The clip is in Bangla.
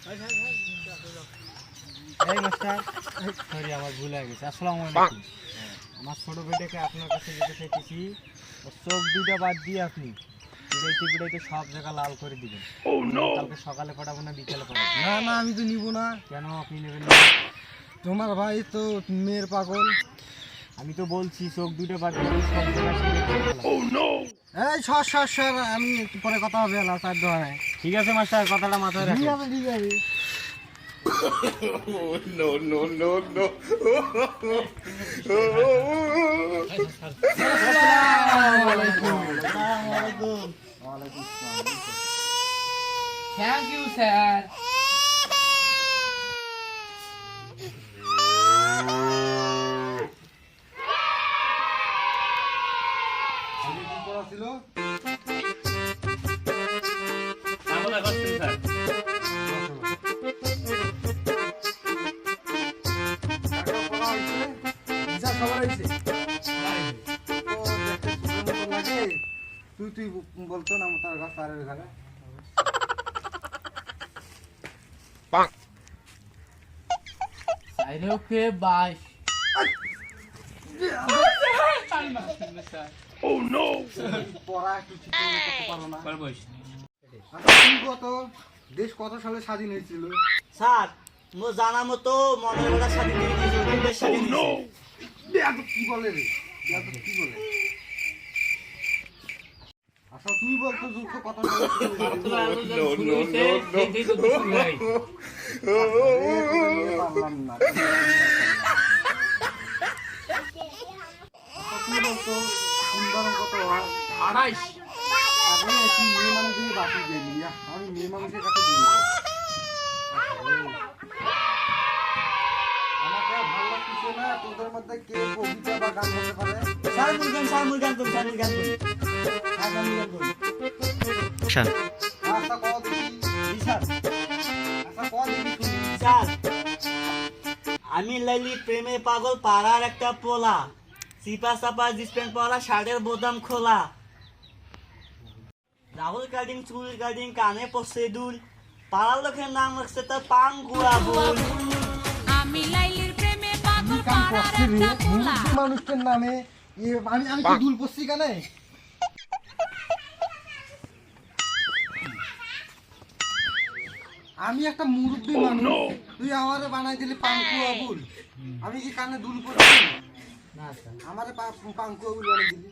এই মাস্টার, সরি আমার ভুল হয়ে গেছে। আসসালামু আলাইকুম। আমার ছোট বেটাকে আপনার কাছে যেতে চাইতেছি, ওর চোখ দুটো বাদ দিয়ে আপনি পিড়াইতে সব জায়গা লাল করে দিবেন। কালকে সকালে পাঠাবো না বিকেলে পাঠাবো? না না, আমি তো নিব না। কেন আপনি নেবেন না? তোমার ভাই তো মেয়ের পাগল। আমি তো বলছি চোখ দুটো বাদ দিয়ে সব জায়গায়। এই সর, আমি একটু পরে কথা হবে না তার দোকানে। ঠিক আছে মাস্টার, কথাটা মাথায় রাখবেন। ঠিক আছে। Thank you, sir. ছিল তুই বলতো না তার গাছ তারের ঘরে ওকে বাই। Oh no! পড়া কিছু করতে পারো না। দেশ কত সালে স্বাধীন হয়েছিল? স্যার, মো জানা মতো মনের বেলা স্বাধীন হয়েছে। কি বলে রে? কি বলে? আচ্ছা তুই বলতো যুদ্ধ কত সালে পারলাম না। তুই বলতো সুন্দর কত হয়? 28। আরে তুই মেয়ে মানুষের বাকি দেয়নি, আমি মেয়ে মানুষের কাছে দিব। আমাকে ভালো লাগছে না তোদের মধ্যে কে কবিতা বা গান বলতে পারে? স্যার মুরগান করুন। আচ্ছা কও দেখি। স্যার, আচ্ছা কও দেখি শুনি। স্যার, আমি লাইলি প্রেমে পাগল পাড়ার একটা পোলা, চিপা চাপা জিন্স প্যান্ট পরা, শার্টের বোতাম খোলা, রাহুল কাটিং চুল কাটিং, কানে পড়ছে দুল, পাড়ার লোকের নাম রাখছে তার পাঙ্গুয়া বুল। আমি লাইলির প্রেমে পাগল কাম পাড়ার করছি রে একটা পোলা। মুরব্বি মানুষের নামে আমি কি দুল পড়ছি কানে? আমি একটা মুরব্বি মানুষ, তুই আমারে বানাই দিলি পাঙ্কু আবুল। আমি কি কানে দুল পড়ছি? না স্যার, আমারে পাঙ্কু আবুল বানাই দিলি।